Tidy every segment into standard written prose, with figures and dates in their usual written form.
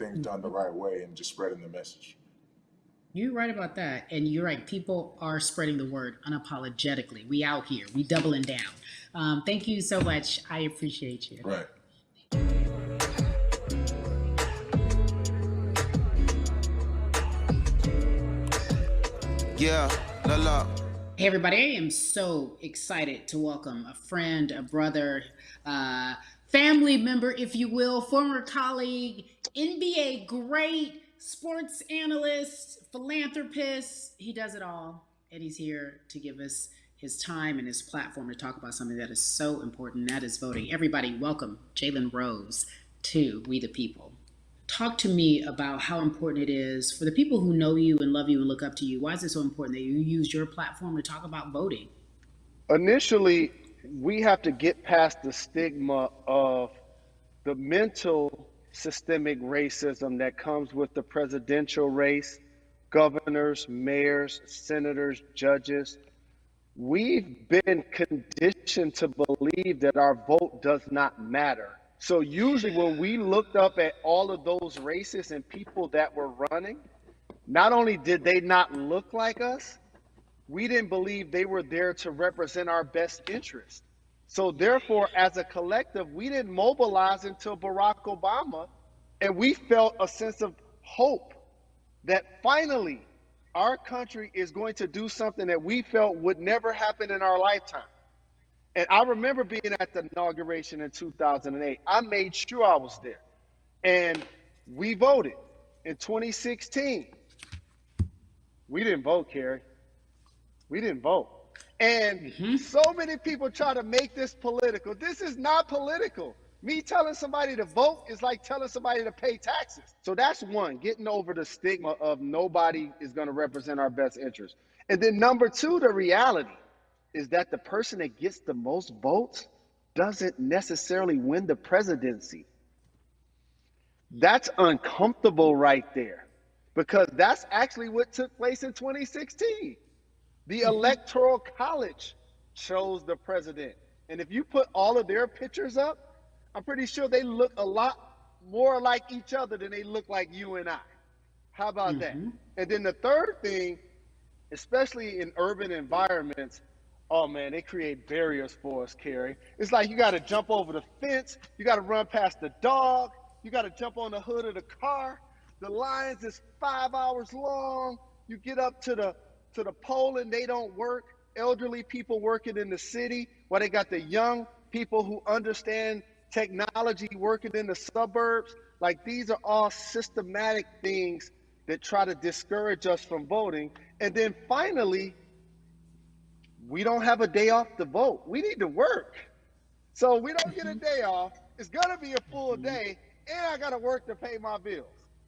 things done the right way and just spreading the message. You're right about that. And you're right. People are spreading the word unapologetically. We out here. We doubling down. Thank you so much. I appreciate you. Right. Yeah, la la. Hey, everybody. I am so excited to welcome a friend, a brother, family member, if you will, former colleague, NBA great, sports analyst, philanthropist. He does it all. And he's here to give us his time and his platform to talk about something that is so important, and that is voting. Everybody, welcome Jalen Rose to We the People. Talk to me about how important it is for the people who know you and love you and look up to you. Why is it so important that you use your platform to talk about voting? Initially, we have to get past the stigma of the mental systemic racism that comes with the presidential race, governors, mayors, senators, judges. We've been conditioned to believe that our vote does not matter. So usually when we looked up at all of those races and people that were running, not only did they not look like us, we didn't believe they were there to represent our best interest. So therefore, as a collective, we didn't mobilize until Barack Obama, and we felt a sense of hope that finally our country is going to do something that we felt would never happen in our lifetime. And I remember being at the inauguration in 2008. I made sure I was there. And we voted. In 2016, we didn't vote, Carrie. We didn't vote. And so many people try to make this political. This is not political. Me telling somebody to vote is like telling somebody to pay taxes. So that's one, getting over the stigma of nobody is going to represent our best interest. And then number two, the reality is that the person that gets the most votes doesn't necessarily win the presidency. That's uncomfortable right there, because that's actually what took place in 2016. The Electoral College chose the president. And if you put all of their pictures up, I'm pretty sure they look a lot more like each other than they look like you and I. How about that? And then the third thing, especially in urban environments, oh man, they create barriers for us, Carrie. It's like you got to jump over the fence, you got to run past the dog, you got to jump on the hood of the car. The lines is 5 hours long. You get up to the poll and they don't work. Elderly people working in the city, while they got the young people who understand technology working in the suburbs. Like, these are all systematic things that try to discourage us from voting. And then finally, we don't have a day off to vote. We need to work. So we don't get a day off. It's going to be a full day, and I got to work to pay my bills.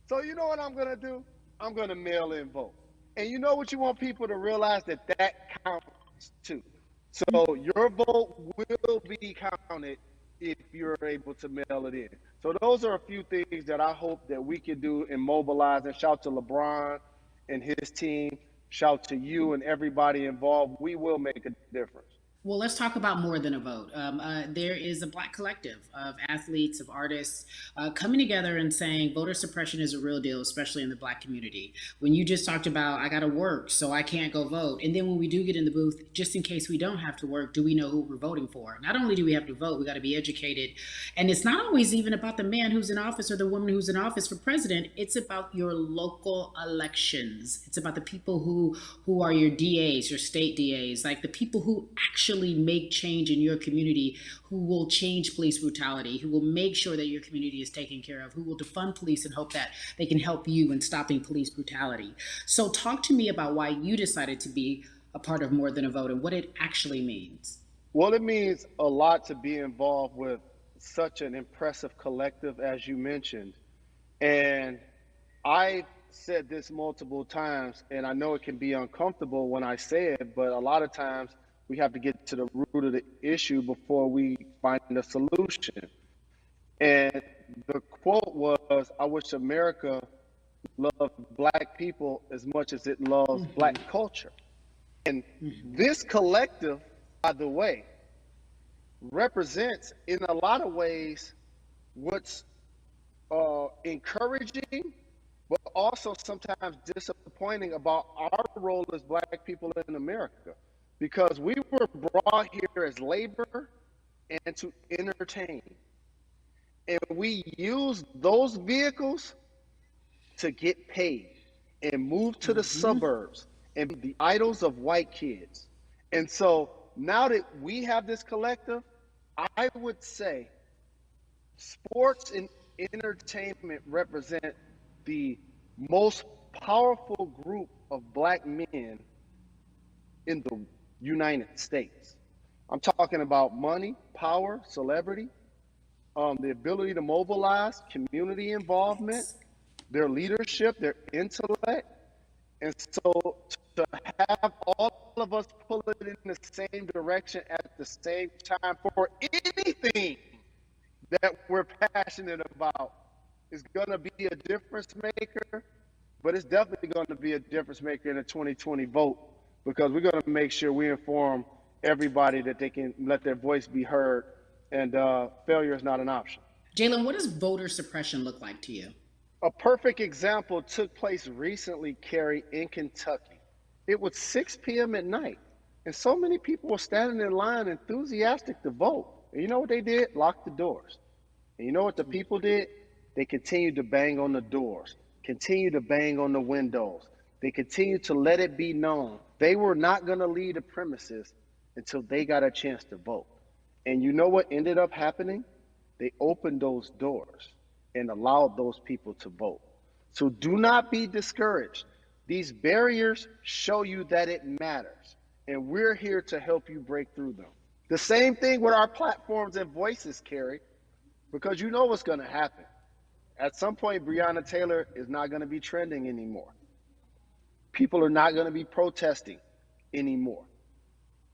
So you know what I'm going to do? I'm going to mail in vote. And you know what you want people to realize? That counts too. So your vote will be counted if you're able to mail it in. So those are a few things that I hope that we can do and mobilize. And shout to LeBron and his team. Shout to you and everybody involved. We will make a difference. Well, let's talk about more than a vote. There is a Black collective of athletes, of artists coming together and saying voter suppression is a real deal, especially in the Black community. When you just talked about, I got to work, so I can't go vote. And then when we do get in the booth, just in case we don't have to work, do we know who we're voting for? Not only do we have to vote, we got to be educated. And it's not always even about the man who's in office or the woman who's in office for president. It's about your local elections. It's about the people who are your DAs, your state DAs, like the people who actually make change in your community, who will change police brutality, who will make sure that your community is taken care of, who will defund police and hope that they can help you in stopping police brutality. So talk to me about why you decided to be a part of More Than a Vote and what it actually means. Well, it means a lot to be involved with such an impressive collective, as you mentioned. And I said this multiple times, and I know it can be uncomfortable when I say it, but a lot of times we have to get to the root of the issue before we find a solution. And the quote was, I wish America loved Black people as much as it loves Black culture. And this collective, by the way, represents in a lot of ways what's encouraging, but also sometimes disappointing about our role as Black people in America, because we were brought here as labor and to entertain. And we use those vehicles to get paid and move to the suburbs and be the idols of white kids. And so now that we have this collective, I would say sports and entertainment represent the most powerful group of Black men in the United States. I'm talking about money, power, celebrity, the ability to mobilize, community involvement, their leadership, their intellect. And so to have all of us pull it in the same direction at the same time for anything that we're passionate about is going to be a difference maker, but it's definitely going to be a difference maker in the 2020 vote, because we're going to make sure we inform everybody that they can let their voice be heard, and failure is not an option. Jalen, what does voter suppression look like to you? A perfect example took place recently, Carrie, in Kentucky. It was 6 p.m. at night, and so many people were standing in line enthusiastic to vote. And you know what they did? Locked the doors. And you know what the people did? They continued to bang on the doors, continued to bang on the windows. They continued to let it be known they were not going to leave the premises until they got a chance to vote. And you know what ended up happening? They opened those doors and allowed those people to vote. So do not be discouraged. These barriers show you that it matters, and we're here to help you break through them. The same thing with our platforms and voices, Carrie, because you know what's going to happen. At some point, Breonna Taylor is not going to be trending anymore. People are not going to be protesting anymore.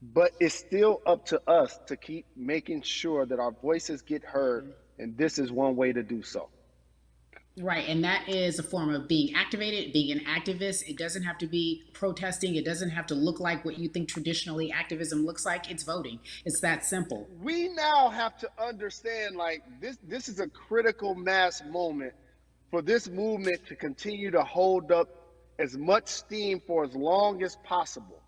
But it's still up to us to keep making sure that our voices get heard, and this is one way to do so. Right, and that is a form of being activated, being an activist. It doesn't have to be protesting. It doesn't have to look like what you think traditionally activism looks like. It's voting. It's that simple. We now have to understand, like, this is a critical mass moment for this movement to continue to hold up as much steam for as long as possible.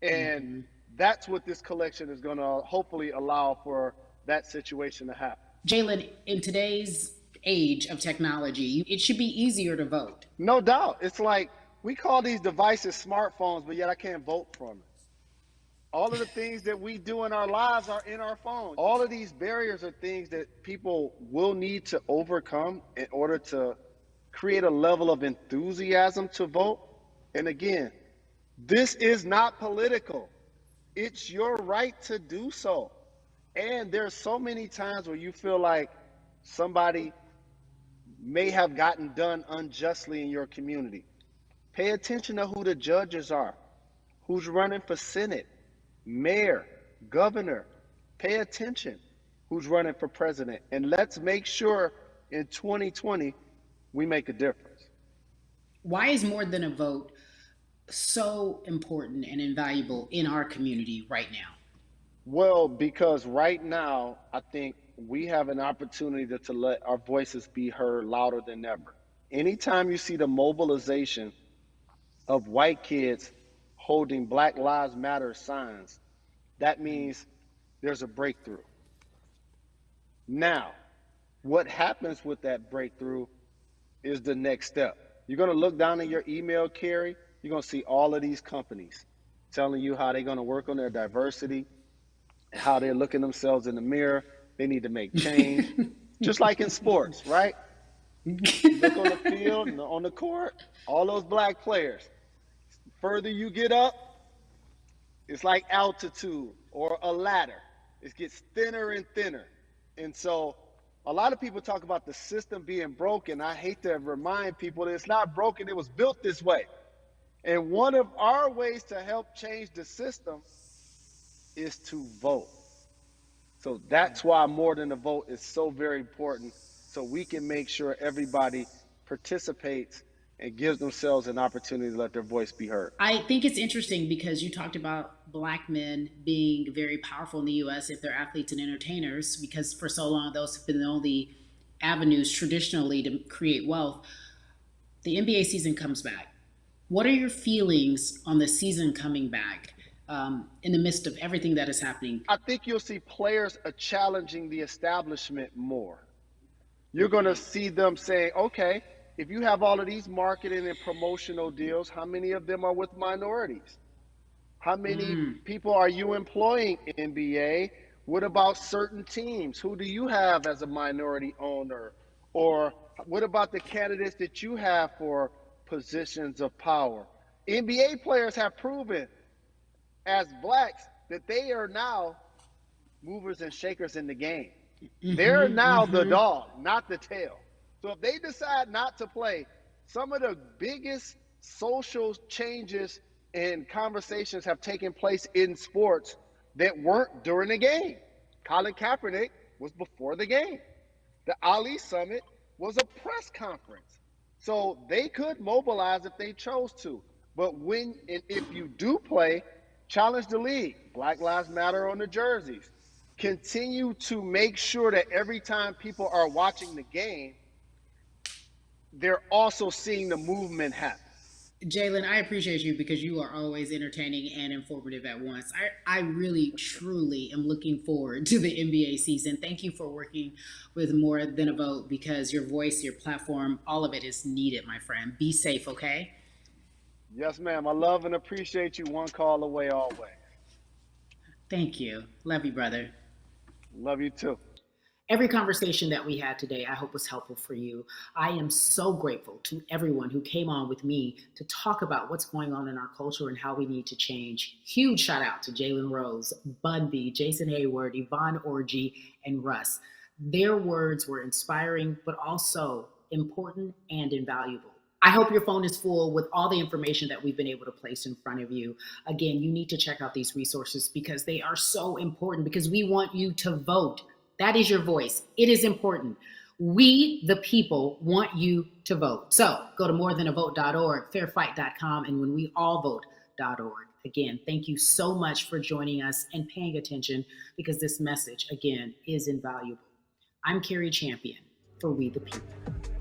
And that's what this collection is going to hopefully allow for that situation to happen. Jalen, in today's age of technology, it should be easier to vote. No doubt. It's like we call these devices smartphones, but yet I can't vote from it. All of the things that we do in our lives are in our phones. All of these barriers are things that people will need to overcome in order to create a level of enthusiasm to vote. And again, this is not political. It's your right to do so. And there's so many times where you feel like somebody may have gotten done unjustly in your community. Pay attention to who the judges are, who's running for Senate, mayor, governor. Pay attention who's running for president. And let's make sure in 2020 we make a difference. Why is more than a vote so important and invaluable in our community right now? Well, because right now, I think we have an opportunity to let our voices be heard louder than ever. Anytime you see the mobilization of white kids holding Black Lives Matter signs, that means there's a breakthrough. Now, what happens with that breakthrough is the next step. You're going to look down in your email, Carrie. You're going to see all of these companies telling you how they're going to work on their diversity, and how they're looking themselves in the mirror. They need to make change, just like in sports, right? You look on the field and on the court, all those Black players. The further you get up, it's like altitude or a ladder. It gets thinner and thinner. And so a lot of people talk about the system being broken. I hate to remind people that it's not broken. It was built this way. And one of our ways to help change the system is to vote. So that's why more than a vote is so very important, so we can make sure everybody participates and gives themselves an opportunity to let their voice be heard. I think it's interesting because you talked about Black men being very powerful in the U.S. if they're athletes and entertainers, because for so long those have been the only avenues traditionally to create wealth, the NBA season comes back. What are your feelings on the season coming back in the midst of everything that is happening? I think you'll see players are challenging the establishment more. You're going to see them saying, okay, if you have all of these marketing and promotional deals, how many of them are with minorities? How many people are you employing, NBA? What about certain teams? Who do you have as a minority owner? Or what about the candidates that you have for positions of power? NBA players have proven as blacks that they are now movers and shakers in the game. They're now the dog, not the tail. So if they decide not to play, some of the biggest social changes and conversations have taken place in sports that weren't during the game. Colin Kaepernick was before the game. The Ali Summit was a press conference. So they could mobilize if they chose to. But when and if you do play, challenge the league. Black Lives Matter on the jerseys. Continue to make sure that every time people are watching the game, they're also seeing the movement happen. Jalen, I appreciate you because you are always entertaining and informative at once. I really, truly am looking forward to the NBA season. Thank you for working with More Than a Vote because your voice, your platform, all of it is needed, my friend. Be safe, okay? Yes, ma'am. I love and appreciate you. One call away always. Thank you. Love you, brother. Love you too. Every conversation that we had today, I hope was helpful for you. I am so grateful to everyone who came on with me to talk about what's going on in our culture and how we need to change. Huge shout out to Jalen Rose, Bun B, Jason Hayward, Yvonne Orji, and Russ. Their words were inspiring, but also important and invaluable. I hope your phone is full with all the information that we've been able to place in front of you. Again, you need to check out these resources because they are so important because we want you to vote. That is your voice. It is important. We, the people, want you to vote. So go to morethanavote.org, fairfight.com, and whenweallvote.org. Again, thank you so much for joining us and paying attention because this message, again, is invaluable. I'm Carrie Champion for We the People.